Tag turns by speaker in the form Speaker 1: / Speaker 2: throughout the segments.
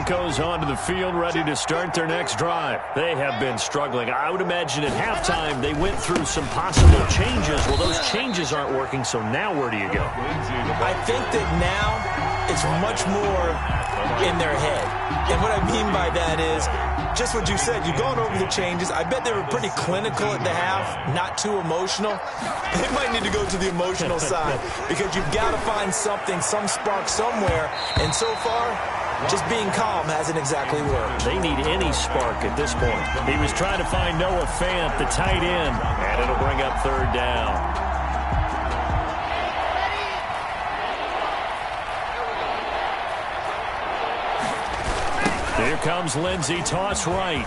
Speaker 1: Broncos onto the field, ready to start their next drive. They have been struggling. I would imagine at halftime they went through some possible changes. Well, those changes aren't working, so now where do you go?
Speaker 2: I think that now it's much more in their head. And what I mean by that is just what you said. You've gone over the changes. I bet they were pretty clinical at the half, not too emotional. They might need to go to the emotional side because you've got to find something, some spark somewhere. And so far, just being calm hasn't exactly worked.
Speaker 1: They need any spark at this point. He was trying to find Noah Fant, the tight end, and it'll bring up third down. Here comes Lindsey, toss right.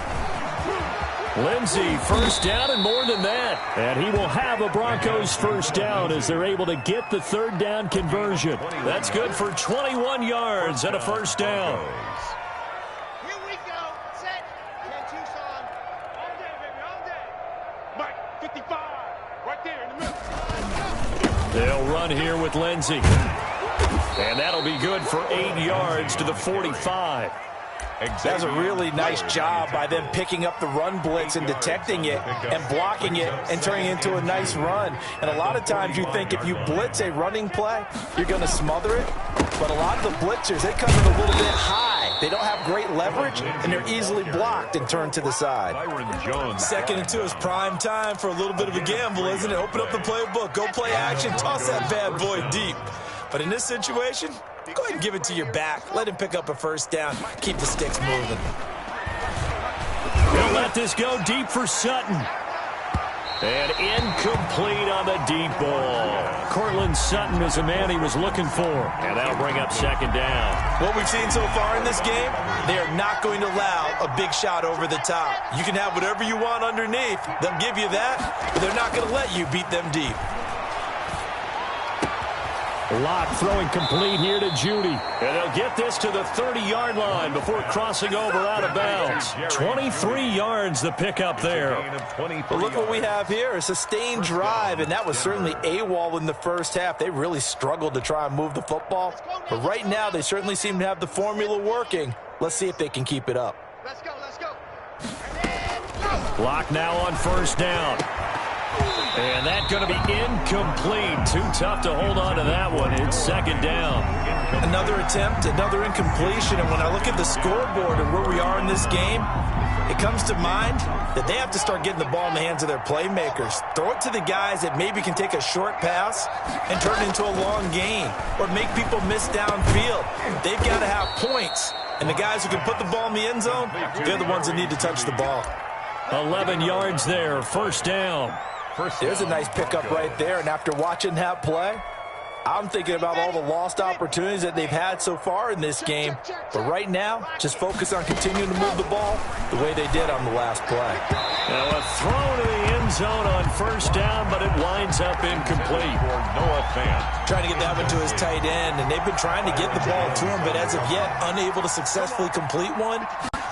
Speaker 1: Lindsey, first down and more than that. And he will have a Broncos first down as they're able to get the third down conversion. That's good for 21 yards and a first down.
Speaker 3: Here we go. Set. 10 Tucson. All day, baby, all day. Mike, 55. Right there in the middle.
Speaker 1: They'll run here with Lindsey. And that'll be good for 8 yards to the 45.
Speaker 2: That's a really nice job by them picking up the run blitz and detecting it and blocking it and turning it into a nice run. And a lot of times you think if you blitz a running play, you're going to smother it. But a lot of the blitzers, they come in a little bit high. They don't have great leverage, and they're easily blocked and turned to the side.
Speaker 4: 2nd and 2 is prime time for a little bit of a gamble, isn't it? Open up the playbook, go play action, toss that bad boy deep. But in this situation, go ahead and give it to your back. Let him pick up a first down. Keep the sticks moving.
Speaker 1: He'll let this go deep for Sutton. And incomplete on the deep ball. Cortland Sutton is the man he was looking for. And that'll bring up second down.
Speaker 4: What we've seen so far in this game, they are not going to allow a big shot over the top. You can have whatever you want underneath. They'll give you that, but they're not going to let you beat them deep.
Speaker 1: Locke throwing complete here to Judy. And they'll get this to the 30-yard line before crossing over out of bounds. 23 yards the pickup there.
Speaker 2: But look what we have here, a sustained drive, and that was certainly AWOL in the first half. They really struggled to try and move the football. But right now, they certainly seem to have the formula working. Let's see if they can keep it up.
Speaker 3: Let's go, let's go.
Speaker 1: Locke now on first down. And that's going to be incomplete. Too tough to hold on to that one. It's second down.
Speaker 4: Another attempt, another incompletion. And when I look at the scoreboard and where we are in this game, it comes to mind that they have to start getting the ball in the hands of their playmakers. Throw it to the guys that maybe can take a short pass and turn it into a long gain or make people miss downfield. They've got to have points. And the guys who can put the ball in the end zone, they're the ones that need to touch the ball.
Speaker 1: 11 yards there, first down.
Speaker 2: There's a nice pickup right there, and after watching that play, I'm thinking about all the lost opportunities that they've had so far in this game. But right now, just focus on continuing to move the ball the way they did on the last play.
Speaker 1: Now a throw to the end zone on first down, but it winds up incomplete.
Speaker 4: Noah Fant trying to get that one to his tight end, and they've been trying to get the ball to him, but as of yet, unable to successfully complete one.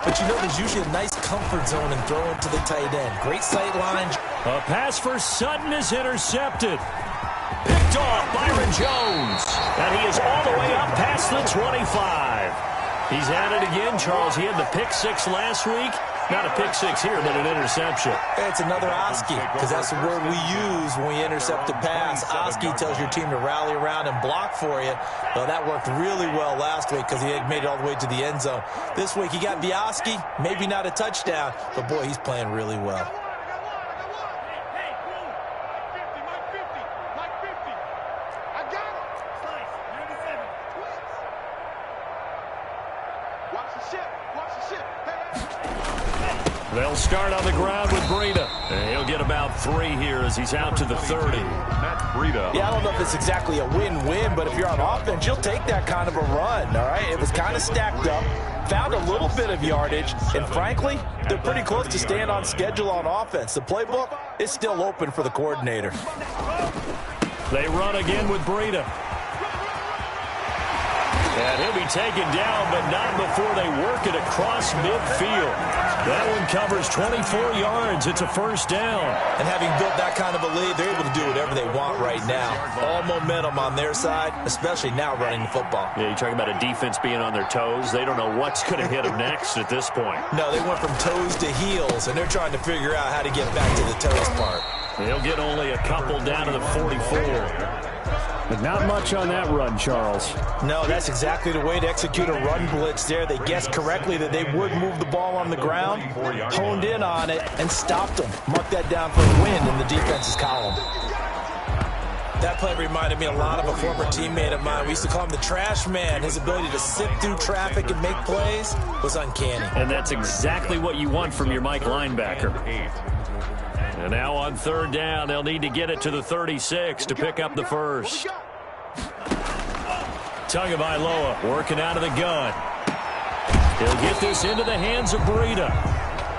Speaker 4: But you know, there's usually a nice comfort zone in throwing to the tight end. Great sight line.
Speaker 1: A pass for Sutton is intercepted. Picked off Byron Jones. And he is all the way up past the 25. He's at it again, Charles. He had the pick six last week. Not a pick six here, but an interception.
Speaker 2: It's another Oski, because that's the word we use when we intercept a pass. Oski tells your team to rally around and block for you. Well, that worked really well last week because he had made it all the way to the end zone. This week he got the Oski, maybe not a touchdown, but boy, he's playing really well.
Speaker 1: They'll start on the ground with Breida. And he'll get about 3 here as he's out to the 30.
Speaker 2: Yeah, I don't know if it's exactly a win-win, but if you're on offense, you'll take that kind of a run, all right? It was kind of stacked up, found a little bit of yardage, and frankly, they're pretty close to staying on schedule on offense. The playbook is still open for the coordinator.
Speaker 1: They run again with Breida. And he'll be taken down, but not before they work it a across midfield. That one covers 24 yards. It's a first down.
Speaker 2: And having built that kind of a lead, they're able to do whatever they want right now. All momentum on their side, especially now running the football.
Speaker 1: Yeah, you're talking about a defense being on their toes. They don't know what's going to hit them next at this point.
Speaker 2: No, they went from toes to heels, and they're trying to figure out how to get back to the toes part.
Speaker 1: They'll get only a couple down to the 44. But not much on that run, Charles.
Speaker 2: No, that's exactly the way to execute a run blitz there. They guessed correctly that they would move the ball on the ground, honed in on it, and stopped them. Mark that down for a win in the defense's column. That play reminded me a lot of a former teammate of mine. We used to call him the trash man. His ability to sift through traffic and make plays was uncanny.
Speaker 1: And that's exactly what you want from your Mike linebacker. And now on third down, they'll need to get it to the 36 to pick up the first. Tagovailoa working out of the gun. He'll get this into the hands of Breida.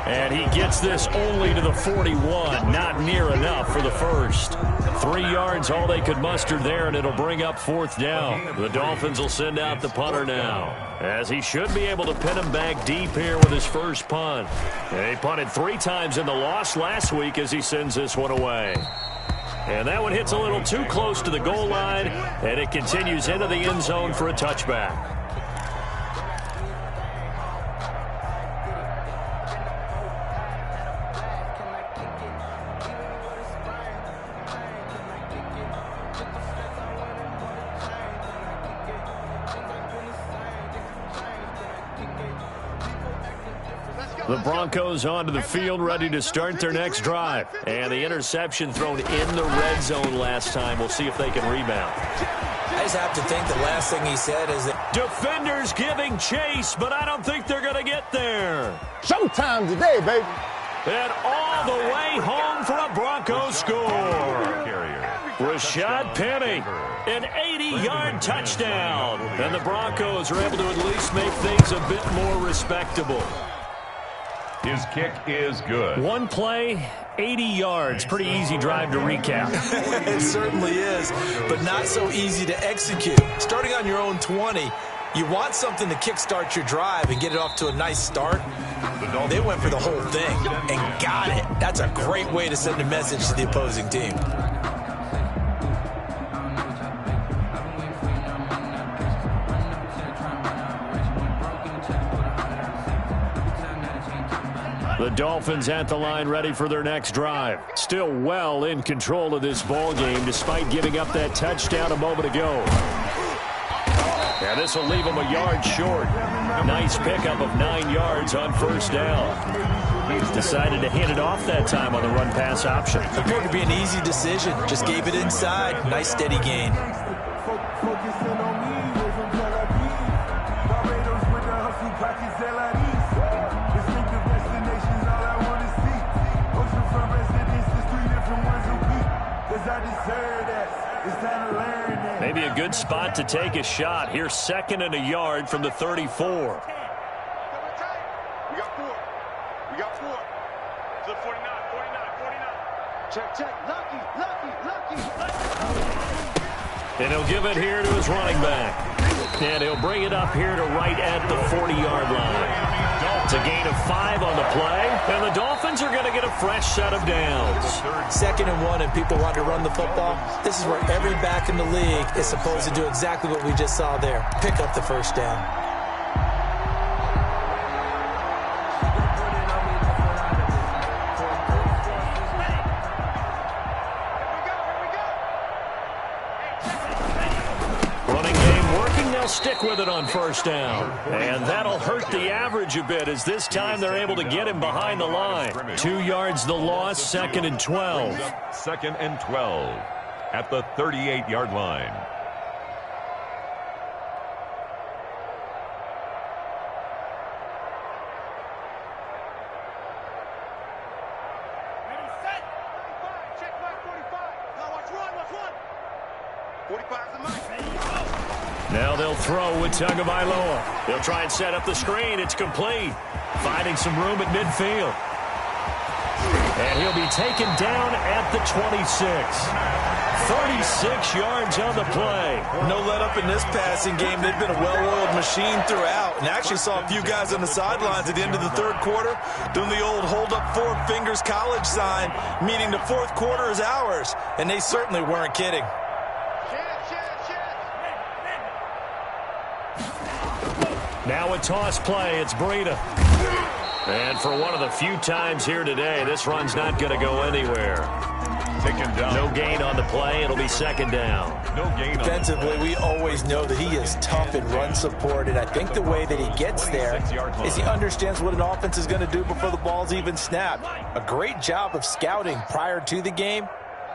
Speaker 1: And he gets this only to the 41. Not near enough for the first. 3 yards, all they could muster there, and it'll bring up fourth down. The Dolphins will send out the punter now, as he should be able to pin him back deep here with his first punt. They punted 3 times in the loss last week as he sends this one away. And that one hits a little too close to the goal line, and it continues into the end zone for a touchback. The Broncos onto the field, ready to start their next drive. And the interception thrown in the red zone last time. We'll see if they can rebound.
Speaker 2: I just have to think the last thing he said is that
Speaker 1: defenders giving chase, but I don't think they're going to get there.
Speaker 5: Showtime today, baby.
Speaker 1: And all the way home for a Broncos score. Rashad Penny, an 80-yard touchdown. And the Broncos are able to at least make things a bit more respectable.
Speaker 6: His kick is good.
Speaker 1: One play, 80 yards. Pretty easy drive to recap.
Speaker 2: It certainly is, but not so easy to execute. Starting on your own 20, you want something to kickstart your drive and get it off to a nice start. They went for the whole thing and got it. That's a great way to send a message to the opposing team.
Speaker 1: The Dolphins at the line, ready for their next drive. Still well in control of this ball game, despite giving up that touchdown a moment ago. And this will leave them a yard short. Nice pickup of 9 yards on first down. He's decided to hand it off that time on the run-pass option.
Speaker 2: Appeared to be an easy decision. Just gave it inside. Nice steady gain.
Speaker 1: Maybe a good spot to take a shot. Here's 2nd and a yard from the 34.
Speaker 3: We got 4. We got 4. To the 49. Check. Lucky.
Speaker 1: And he'll give it here to his running back. And he'll bring it up here to right at the 40-yard line. It's a gain of 5 on the play, and the Dolphins are going to get a fresh set of downs.
Speaker 2: 2nd and 1, and people want to run the football. This is where every back in the league is supposed to do exactly what we just saw there. Pick up the first down.
Speaker 1: Stick with it on first down. And that'll hurt the average a bit, as this time they're able to get him behind the line. 2 yards the loss, 2nd and 12.
Speaker 6: 2nd and 12 at the 38-yard line.
Speaker 3: Ready, set. 45. Check mark 45. Now watch one. 45 is the mark.
Speaker 1: Now they'll throw with Tagovailoa. They'll try and set up the screen. It's complete. Finding some room at midfield. And he'll be taken down at the 26. 36 yards on the play.
Speaker 4: No let up in this passing game. They've been a well-oiled machine throughout. And actually saw a few guys on the sidelines at the end of the third quarter doing the old hold up four fingers college sign, meaning the fourth quarter is ours. And they certainly weren't kidding.
Speaker 1: Now a toss play. It's Breida. And for one of the few times here today, this run's not going to go anywhere.
Speaker 6: Taken down.
Speaker 1: No gain on the play. It'll be second down.
Speaker 6: No gain.
Speaker 2: Defensively, we always know that he is tough in run support, and I think the way that he gets there is he understands what an offense is going to do before the ball's even snapped. A great job of scouting prior to the game,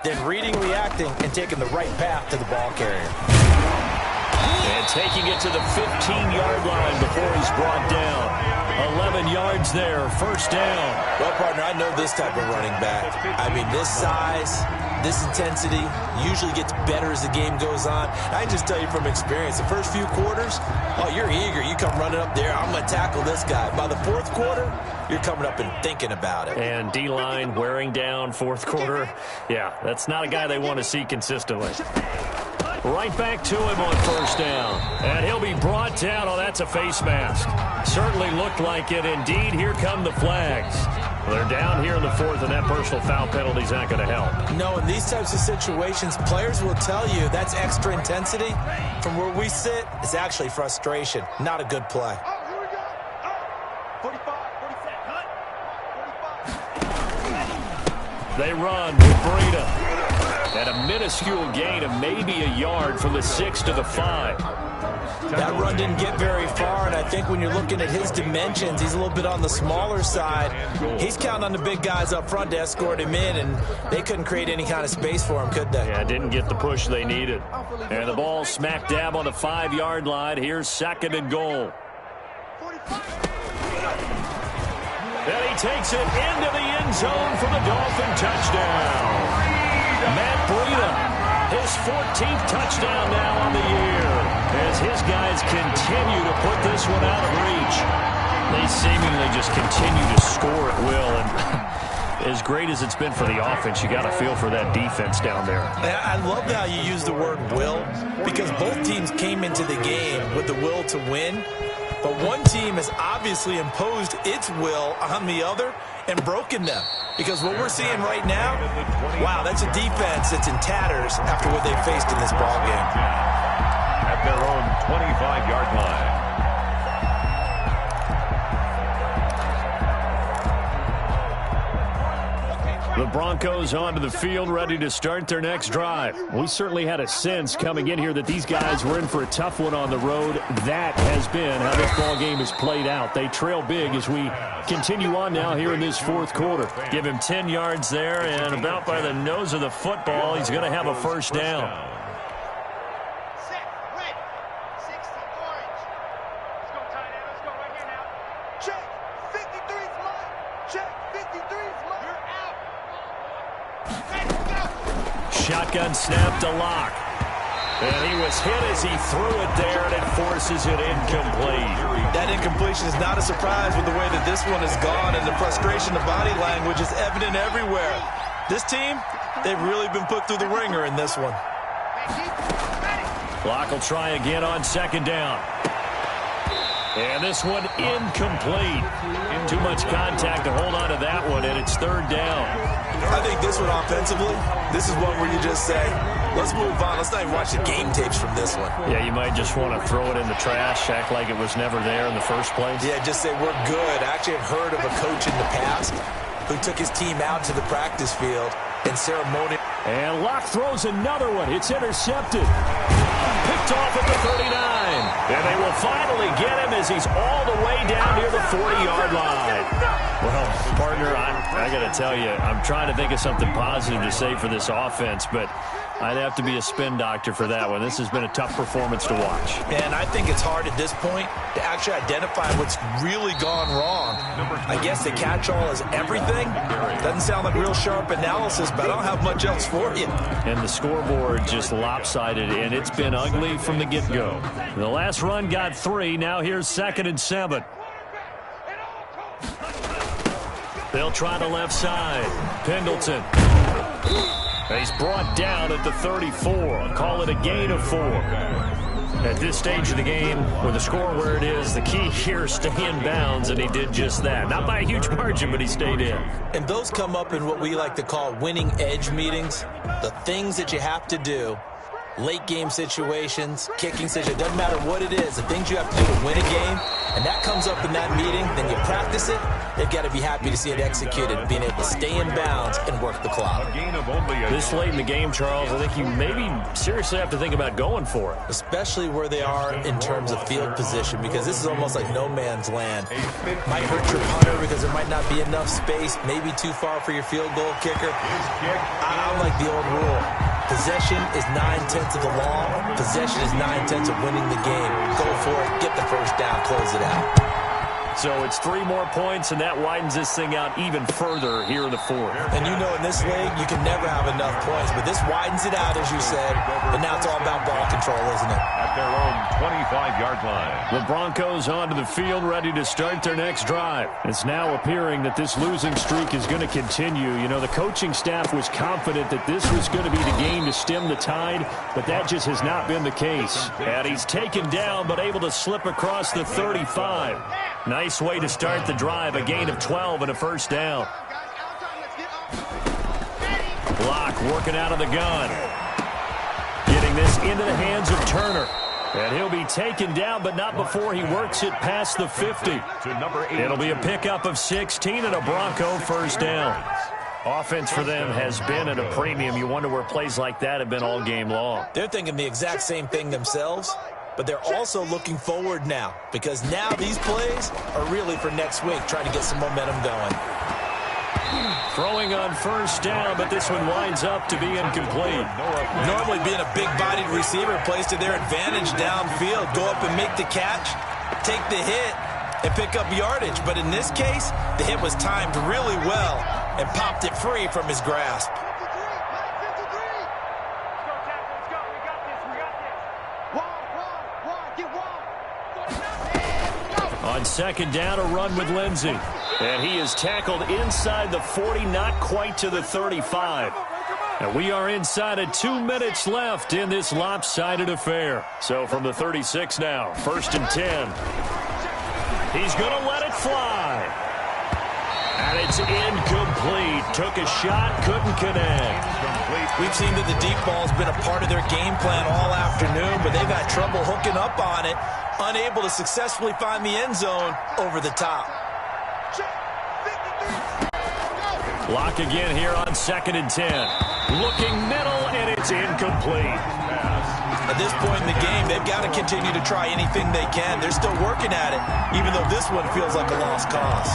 Speaker 2: then reading, reacting, and taking the right path to the ball carrier.
Speaker 1: And taking it to the 15-yard line before he's brought down. 11 yards there, first down.
Speaker 2: Well, partner, I know this type of running back. I mean, this size, this intensity usually gets better as the game goes on. I can just tell you from experience, the first few quarters, oh, you're eager. You come running up there, I'm going to tackle this guy. By the fourth quarter, you're coming up and thinking about it.
Speaker 1: And D-line wearing down fourth quarter. Yeah, that's not a guy they want to see consistently. Right back to him on first down. And he'll be brought down. Oh, that's a face mask. Certainly looked like it. Indeed, here come the flags. They're down here in the fourth, and that personal foul penalty's not going to help.
Speaker 2: No, in these types of situations, players will tell you that's extra intensity. From where we sit, it's actually frustration. Not a good play.
Speaker 3: Oh, here we go. Oh, 45, 45.
Speaker 1: They run with Breida. And a minuscule gain of maybe a yard from the 6 to the 5.
Speaker 2: That run didn't get very far, and I think when you're looking at his dimensions, he's a little bit on the smaller side. He's counting on the big guys up front to escort him in, and they couldn't create any kind of space for him, could they?
Speaker 1: Yeah, didn't get the push they needed. And the ball smack dab on the 5-yard line. Here's second and goal. And he takes it into the end zone for the Dolphin touchdown. Matt Breida, his 14th touchdown now on the year, as his guys continue to put this one out of reach. They seemingly just continue to score at will, and as great as it's been for the offense, you got to feel for that defense down there.
Speaker 2: I love how you use the word will, because both teams came into the game with the will to win, but one team has obviously imposed its will on the other and broken them. Because what we're seeing right now, wow, that's a defense that's in tatters after what they faced in this ball game.
Speaker 6: At their own 25-yard line.
Speaker 1: The Broncos onto the field, ready to start their next drive. We certainly had a sense coming in here that these guys were in for a tough one on the road. That has been how this ball game has played out. They trail big as we continue on now here in this fourth quarter. Give him 10 yards there, and about by the nose of the football, he's going to have a first down.
Speaker 3: Set, red, 60, orange. Let's go, tight end. Let's go right here now. Check, 53's mine. Check, 53's mine. You're out. Ready, go.
Speaker 1: Shotgun snap to Lock. And he was hit as he threw it there, and it forces it incomplete.
Speaker 2: That incompletion is not a surprise with the way that this one has gone, and the frustration of body language is evident everywhere. This team, they've really been put through the ringer in this one.
Speaker 1: Lock will try again on second down. And this one incomplete. Too much contact to hold on to that one, and it's third down.
Speaker 2: I think this one offensively, this is one where you just say, let's move on. Let's not even watch the game tapes from this one.
Speaker 1: Yeah, you might just want to throw it in the trash, act like it was never there in the first place.
Speaker 2: Yeah, just say we're good. I actually have heard of a coach in the past who took his team out to the practice field and ceremonial.
Speaker 1: And Locke throws another one. It's intercepted. Picked off at the 39. And they will finally get him as he's all the way down near the 40-yard line. Well, partner, I got to tell you, I'm trying to think of something positive to say for this offense, but I'd have to be a spin doctor for that one. This has been a tough performance to watch.
Speaker 2: And I think it's hard at this point to actually identify what's really gone wrong. I guess the catch-all is everything. Doesn't sound like real sharp analysis, but I don't have much else for you.
Speaker 1: And the scoreboard just lopsided, and it's been ugly from the get-go. The last run got 3. Now here's 2nd and 7. They'll try the left side. Pendleton. He's brought down at the 34. Call it a gain of 4. At this stage of the game, with the score where it is, the key here is stay in bounds, and he did just that. Not by a huge margin, but he stayed in.
Speaker 2: And those come up in what we like to call winning edge meetings. The things that you have to do, late game situations, kicking situations, doesn't matter what it is, the things you have to do to win a game, and that comes up in that meeting, then you practice it. They've got to be happy to see it executed, being able to stay in bounds and work the clock.
Speaker 1: This late in the game, Charles, I think you maybe seriously have to think about going for it.
Speaker 2: Especially where they are in terms of field position, because this is almost like no man's land. Might hurt your punter because there might not be enough space, maybe too far for your field goal kicker. I like the old rule. Possession is 9/10 of the law. Possession is 9/10 of winning the game. Go for it, get the first down, close it out.
Speaker 1: So it's 3 more points, and that widens this thing out even further here in the 4th.
Speaker 2: And you know in this league, you can never have enough points, but this widens it out, as you said, and now it's all about ball control, isn't it?
Speaker 6: At their own 25-yard line.
Speaker 1: The Broncos onto the field, ready to start their next drive. It's now appearing that this losing streak is going to continue. You know, the coaching staff was confident that this was going to be the game to stem the tide, but that just has not been the case. And he's taken down, but able to slip across the 35. Nice way to start the drive, a gain of 12 and a first down. Block working out of the gun. Getting this into the hands of Turner. And he'll be taken down, but not before he works it past the 50. It'll be a pickup of 16 and a Bronco first down. Offense for them has been at a premium. You wonder where plays like that have been all game long.
Speaker 2: They're thinking the exact same thing themselves. But they're also looking forward now, because now these plays are really for next week, trying to get some momentum going.
Speaker 1: Throwing on first down, but this one winds up to be incomplete.
Speaker 2: Normally being a big-bodied receiver plays to their advantage downfield. Go up and make the catch, take the hit, and pick up yardage. But in this case, the hit was timed really well and popped it free from his grasp.
Speaker 1: On second down, a run with Lindsey. And he is tackled inside the 40, not quite to the 35. And we are inside of 2 minutes left in this lopsided affair. So from the 36 now, 1st and 10. He's going to let it fly. And it's incomplete. Took a shot, couldn't connect.
Speaker 2: We've seen that the deep ball's been a part of their game plan all afternoon, but they've had trouble hooking up on it, unable to successfully find the end zone over the top.
Speaker 1: Block again here on 2nd and 10. Looking middle, and it's incomplete.
Speaker 2: At this point in the game, they've got to continue to try anything they can. They're still working at it, even though this one feels like a lost cause.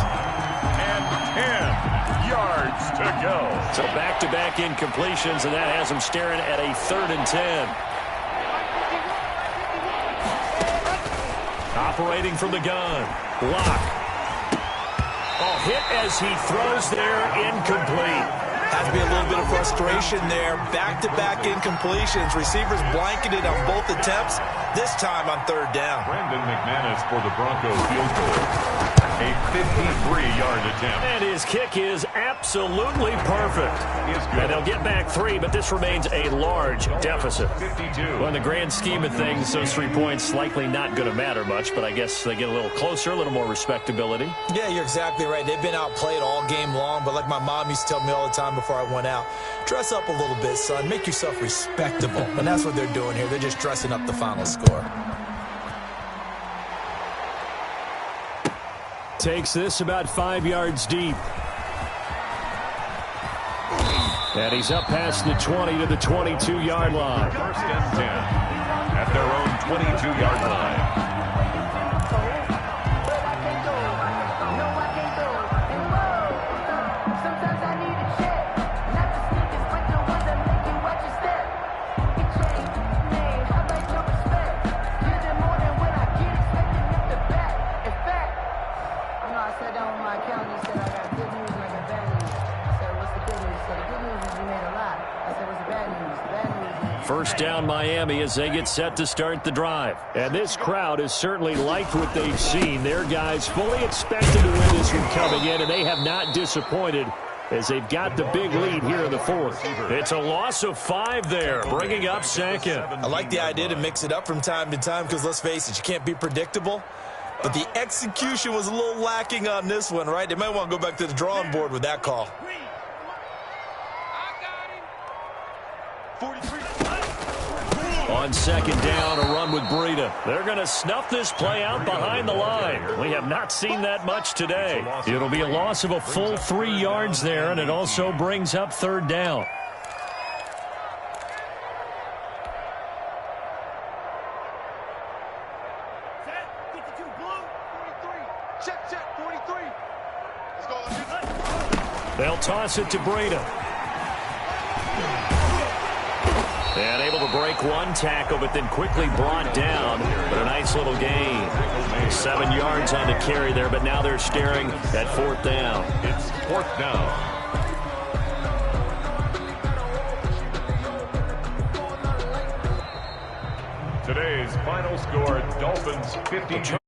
Speaker 6: And 10 yards to go.
Speaker 1: So back-to-back incompletions, and that has them staring at a 3rd and 10. Operating from the gun. Block. Oh, hit as he throws there, incomplete.
Speaker 2: Has to be a little bit of frustration there. Back-to-back incompletions. Receivers blanketed on both attempts, this time on 3rd down.
Speaker 6: Brandon McManus for the Broncos field goal. A 53-yard attempt.
Speaker 1: And his kick is absolutely perfect. And they'll get back 3, but this remains a large deficit.
Speaker 6: 52.
Speaker 1: Well, in the grand scheme of things, those 3 points likely not going to matter much, but I guess they get a little closer, a little more respectability.
Speaker 2: Yeah, you're exactly right. They've been outplayed all game long, but like my mom used to tell me all the time before I went out, dress up a little bit, son. Make yourself respectable. And that's what they're doing here. They're just dressing up the final score.
Speaker 1: Takes this about 5 yards deep. And he's up past the 20 to the 22-yard line.
Speaker 6: 1st and 10 at their own 22-yard line.
Speaker 1: First down Miami as they get set to start the drive. And this crowd has certainly liked what they've seen. Their guys fully expected to win this one coming in, and they have not disappointed as they've got the big lead here in the fourth. It's a loss of 5 there, bringing up second.
Speaker 4: I like the idea to mix it up from time to time because, let's face it, you can't be predictable. But the execution was a little lacking on this one, right? They might want to go back to the drawing board with that call.
Speaker 1: On second down, a run with Breida. They're going to snuff this play out behind the line. We have not seen that much today. It'll be a loss of a full 3 yards there, and it also brings up third down. They'll toss it to Breida. And able to break one tackle, but then quickly brought down. But a nice little gain. 7 yards on the carry there, but now they're staring at fourth down.
Speaker 6: It's fourth down. Today's final score, Dolphins 52,